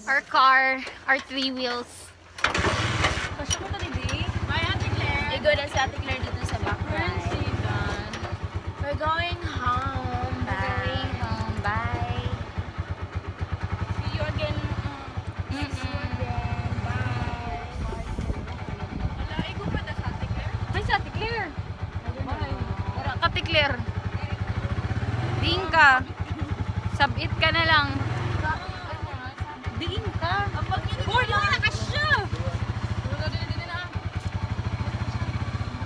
Our car, our 3 wheels. Kasya mo ta didi. Bye, Ate Claire. Igo na si Ate Claire dito sa background. We're going home. Going home. Bye! See you again. Wala, igo pa da sa Ate Claire. Ay, sa Ate Claire! Bye. Wala ka, Ate Claire. Ding ka. Sabit ka na lang. Ding ka. Hoy, yung nakasya!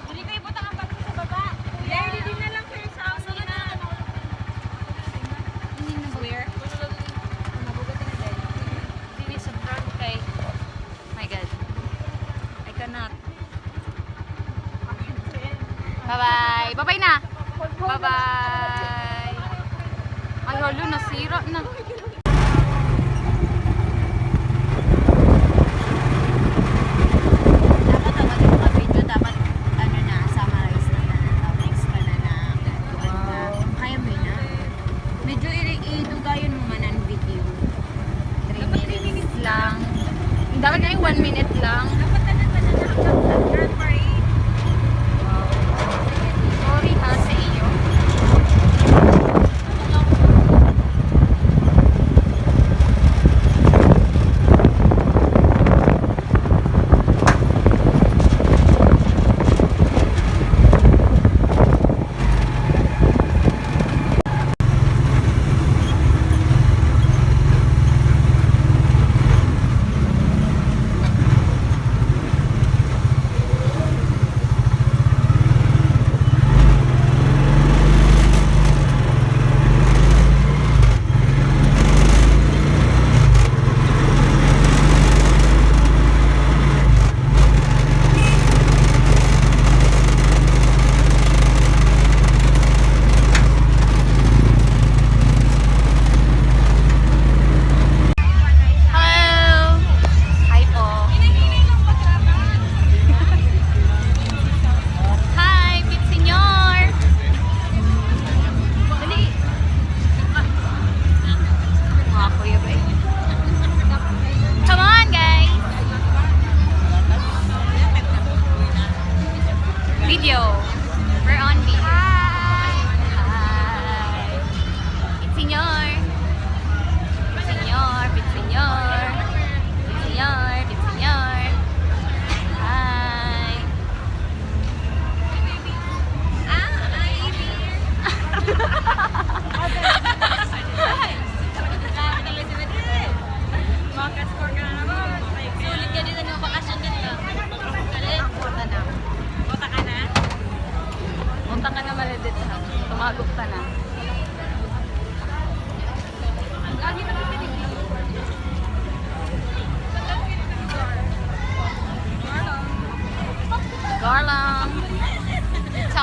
Hindi kayo punta kang pati sa baba. Claire, dito na lang kayo sa akin na. Hindi na clear. Dini sa front kay... My God. I cannot. Bye-bye. Bye-bye na. Bye-bye. Ay, halo, nasira na. Dapat ang ating mga video, dapat ano na, summarize na next ka na na. Kaya mo na. Medyo idugayon mo man ang video. 3 minutes Lang. Dapat na yung 1 minute lang. Dapat na naman na hanggang parade. Sorry ha sa iyo.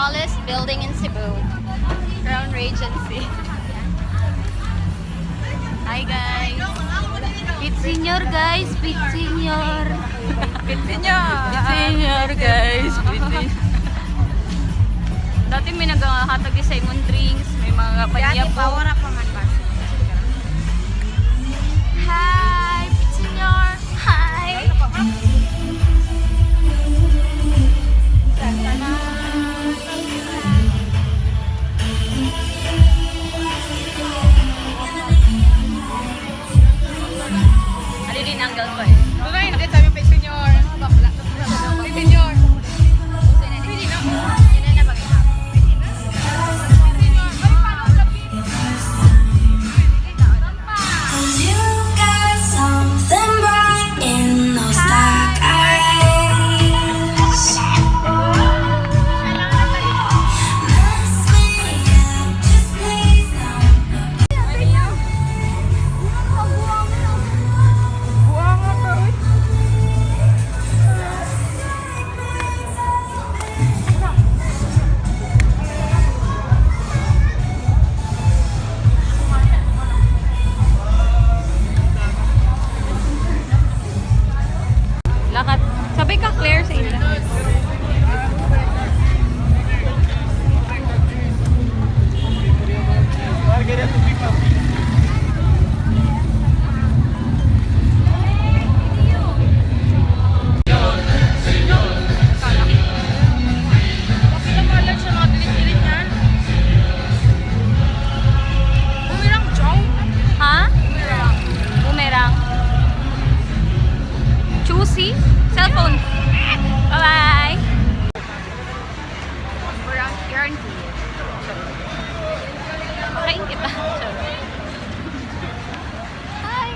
tallest building in Cebu. Crown Regency. Hi guys. Pit Senior guys, Pit Senior. Pit Senior. Pit Senior guys, Pit Senior. Dati may naghahatag din sa imong drinks, may mga panya po. Power up naman ba? Hi, Pit Senior. Hi. Ano din ang girlfriend? Tunay, nakita sabi Pit Senior. Bakla. Pit Senior. Cause you got something bright in those dark eyes. Mess me up, just please don't. Lakad. Sabay ka, Claire, sa ila. Ha? Bumerang. Choosy? Cellphone. Bye-bye. We're on quarantine. Pakain kita. Hi.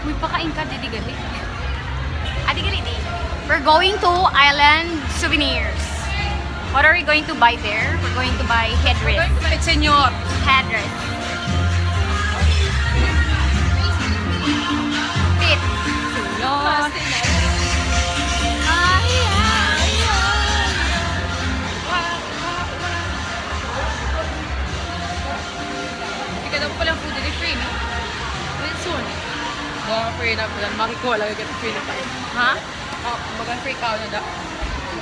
May pakain ka, didi gali. Adi gali di. We're going to Island Souvenirs. What are we going to buy there? We're going to buy headrest. Pit Senior. Headrest. Fit. Yun. Ay, ay, ay. Hindi ka daw palang food delivery, no? Well, soon. Mga free na pala. Makikuha lang yung free na tayo. Ha? Oh, baga free ka na da.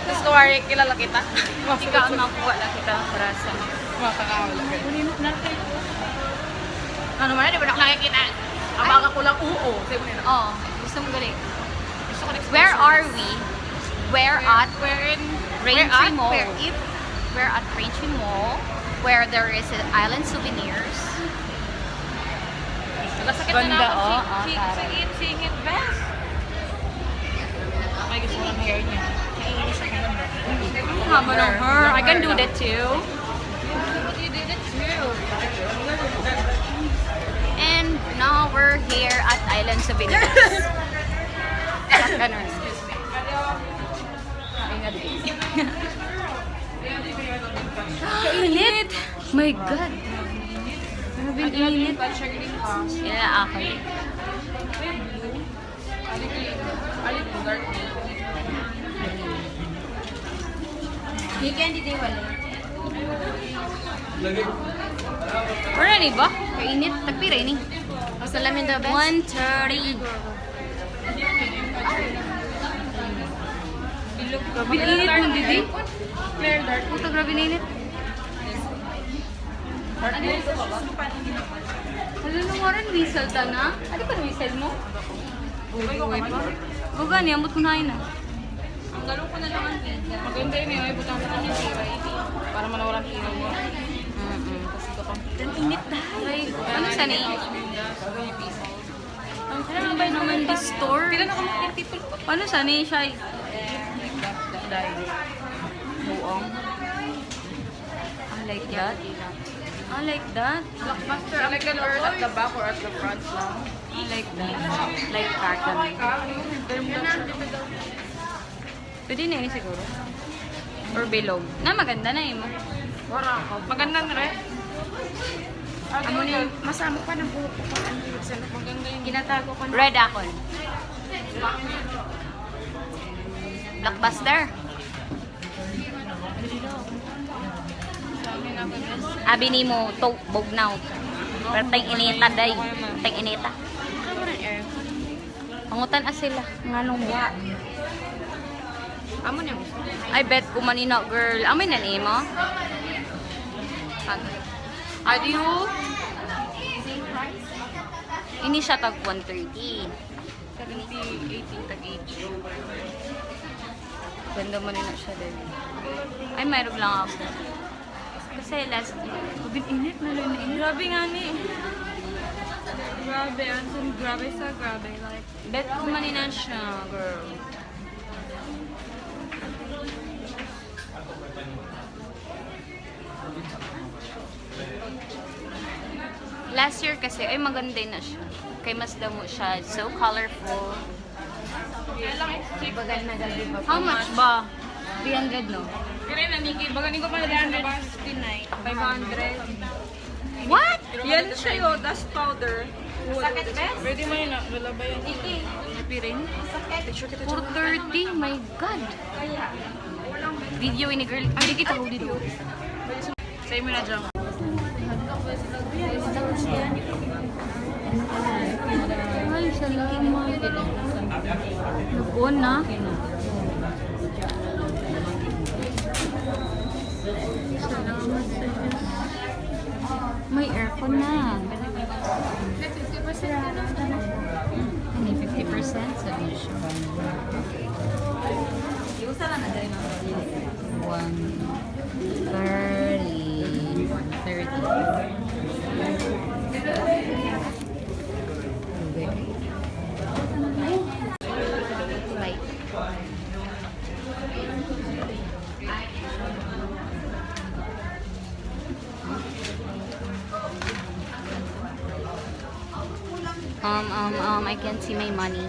Tapos kuwari, kilala kita. Ikaw ang makuha lang kita para sa... Makakawala ka. Ano man, di ba nakakita? Abaga ko lang oo. Sabi mo nila. Oh, gusto mo galing. Where are we? We're at Raintree Mall. We're at Raintree Mall, where there is an Island Souvenirs. Nagasakit Ganda, na ako. oh. Singit, best. May gusto ko ng hair niya. Naiinis ako ganda. Haba ng her. I can do that too. You did it too. And now we're here at Island Souvenirs. Ganun. Kainit! My God! Grabe ang init. Yeah, ako. Weekend di wala. Wala ni ba? Kainit. Tagpira ni. Salamin daw best. 1:30. Grabe init mo, Didi. Puta, grabe na init. Ano nung oran, whistle ta na? Ano pa whistle mo? Uy pa. Buga niya, amot ko na yun ah. Ang galong ko na lang ang pizza. Maganda yun eh. Butang na niya siya. Para manawalan ilaw niya. Kasi ito pang Ang init dahil. Ano sa ni? Ang kaya naman this store. pila na kami ng people. Ano sa ni siya? Buong. I like that. I like that. Blockbuster. I like that or at the back or at the front lang. I like that. Like carton. Pwede na yun siguro. Or bilog. Na, maganda na yun mo. Wala ako. Maganda na rin. Amo ni masamo pa ng buhok ko ang sa Maganda yung ginatago ko na. Red akon. Blockbuster. Abi ni mo, to, bugnaw. Pero tayong inita, day. Tayong inita. Pangutan as sila. Nga nung wa. Amo niya gusto. I bet ko manina, girl. Amoy na ni mo? Adiyo? Ini siya tag 130. 70, 80 tag each. Ganda mo na siya din. Ay, mayroon lang ako. Kasi last year, init na rin init. Grabe nga ni. Grabe, ansan grabe sa grabe. Like, Bet ko manina siya, girl. Last year kasi, ay maganda na siya. Kay mas damo siya. So colorful. How much ba? 300, no? kaya na Nikki, baga ni ko pala dyan na 500. What? Yan siya yun, dust powder. Sakit ba? Pwede mo yun, wala ba yun? Piring? 430? My God. Video ini girl. Ay, kita ko dito. Sa'yo mo na dyan. Ay, salamat. Lupon na. Salamat sa Diyos. May aircon na. 50% na. 50% sa siya. One, 30. Light. I can't see my money.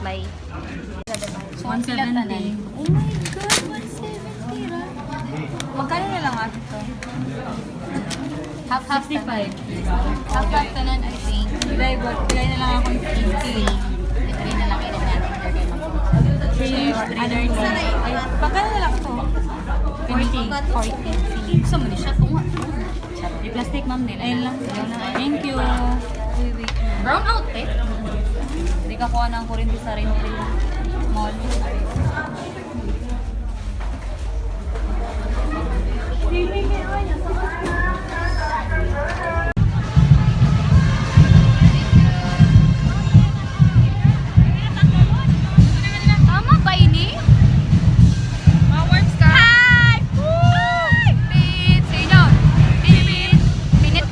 Bye. 170. Oh my God, 170 ra. Magkano na lang ate to? Half 65. Half tanan, I think. Bigay na lang ako ng 50. Ito na lang ito natin. Magkano na lang to? 40. Gusto mo ni siya? Tunga. Yung plastic ma'am nila. Ayun lang. Thank you. Brown out eh. Hindi ka kuha ng kurinti sa Rintil Mall. Tama ba ini? Ma-works ka? Hi! Woo! Pit! Sino? Pit! Pinit!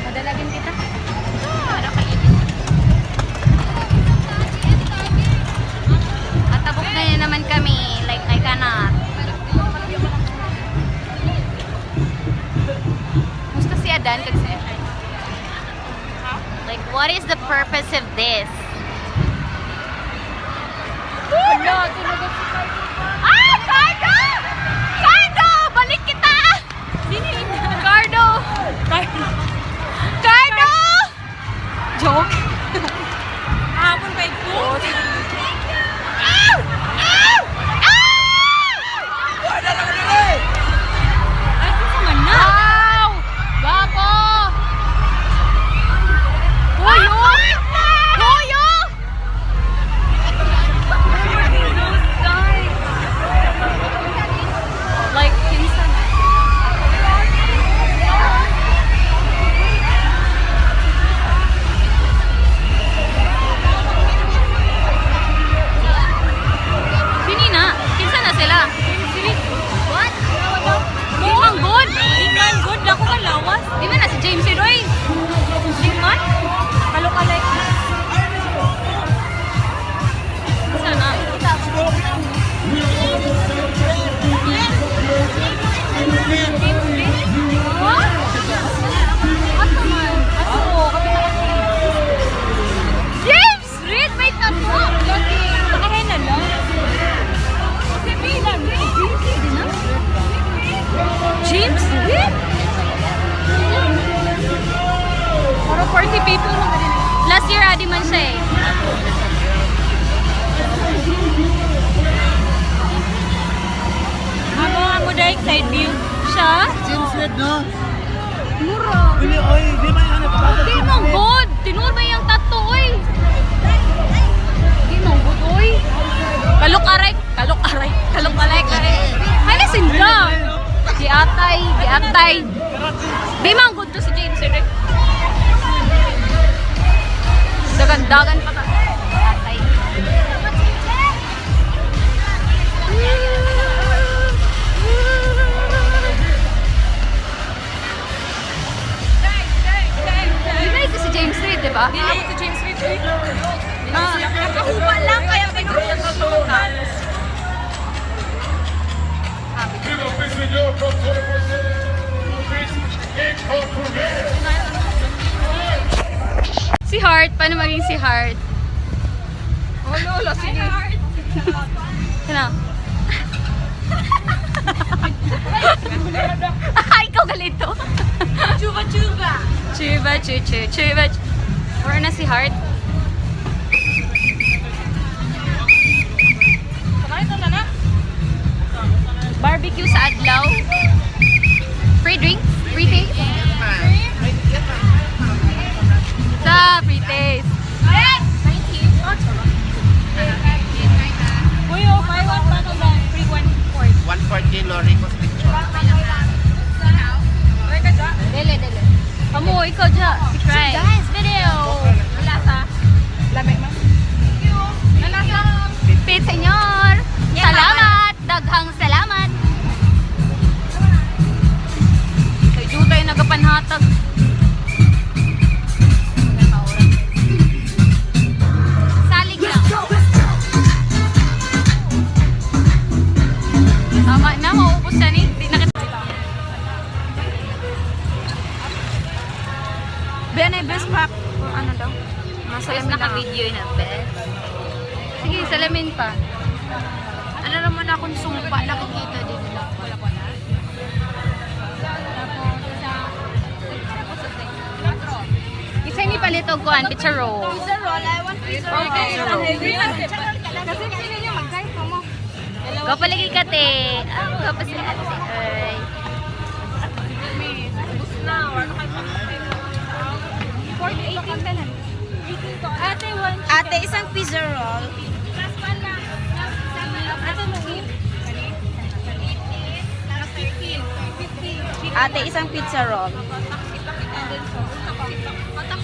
Madalagin kita. Para kayo. Atabok na niya naman kami. Like I cannot. Gusto si Adan kasi. Like, what is the purpose of this? Ah! Cardo! Cardo! Balik kita! Cardo! Cardo! Joke? Hapon kay Cook. Ow! Ow! Ow! Bako! Huyo! Huyo! Like, kinsan. 40 people mo din. Last year, adi man siya eh. Amo dahil side view. Siya? James Red, no? Mura. Dili, oy, di man hanap bata. Di mong good. Tinur ba yung tato, oy? Di mong good, oy. Kalok-aray. Kalok-aray. Kalok-aray. Hala, sinda. Di atay. Di atay. Di mong good to si James, eh. Dagan-dagan pa ka. Di atay. Dinay ko si James Street, di ba? Dili si James Reed. Nakahuba lang kaya pinakita ko ka. Si Heart, paano maging si Heart? Oh, lolo, sige. Ano? Ikaw galito. Chuba-chuba. Chuba, chuchu, chuba. Where na si Heart? Pakain na na. Barbecue sa Adlaw. Free drinks? Free taste? Sa free taste. Uy, oh, buy one paano ba? Free one quart. 140 lorry ko picture. Uy, ka dyan. Dele, dele. Kamu, ikaw dyan. Try. Guys, video. Malasa. Lamig man. Malasa. Pit, senyor. Salamat. Daghang salamat. Kay Jutay nagapanhatag. Salig lang. Tama na, maubos na ni. Di na kita. Ben, ay best pack. Ano daw? Mas naka-video na, best. Sige, salamin pa. Ano naman akong sumpa, nakikita din nila. Isa ni palito ko ang pizza roll. Pizza roll, I want pizza roll. Kasi pili niyo, magkait pa mo. Kapalagi ka, te. Kapalagi ka, te. Ay. Ate, isang pizza roll. Ate, isang pizza roll.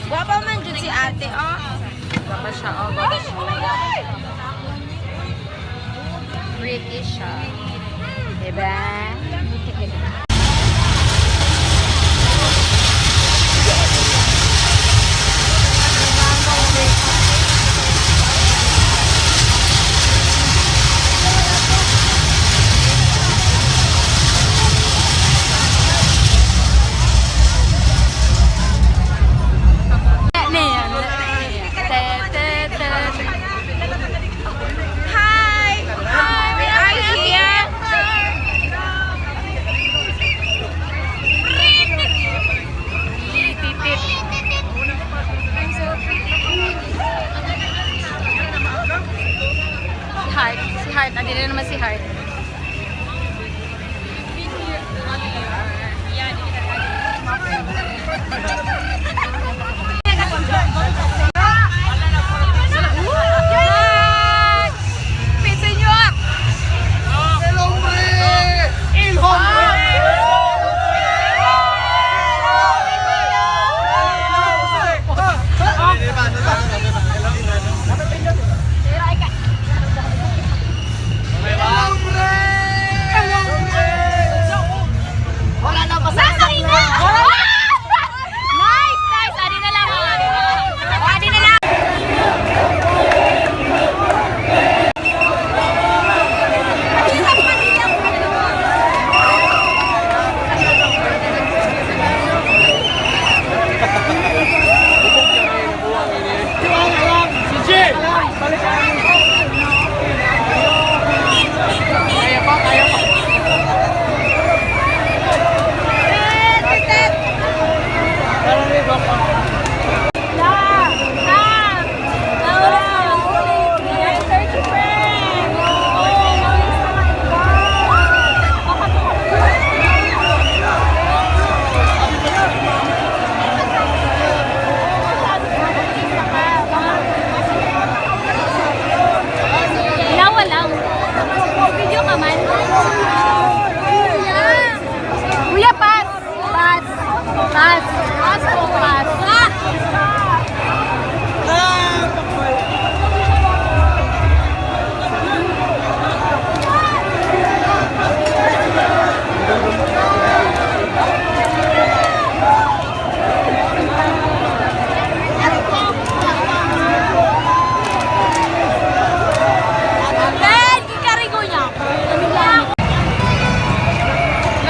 Guwapa man dyan si ate, oh. Baka siya, oh. Baka siya. British siya. Diba? Hi! Hi, we are here.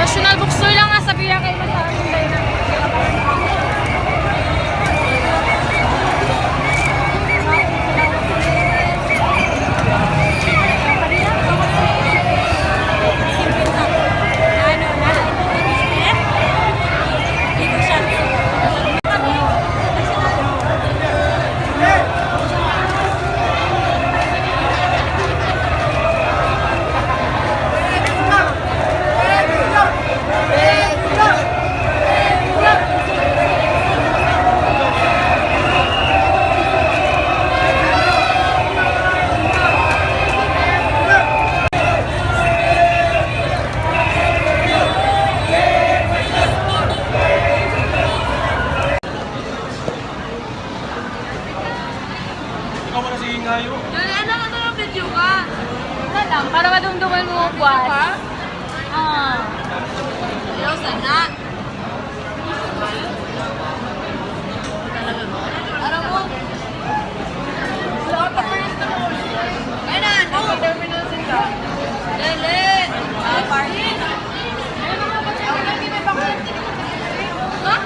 National Bookstore lang nga sabi kay Masarap na. Wala lang, para madumduman mo ang buwas. Hello, sana. Alam mo? Ayun na, no. Lele. Party. Ha?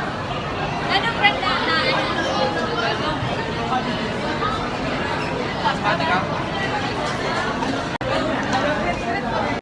Ano, friend na?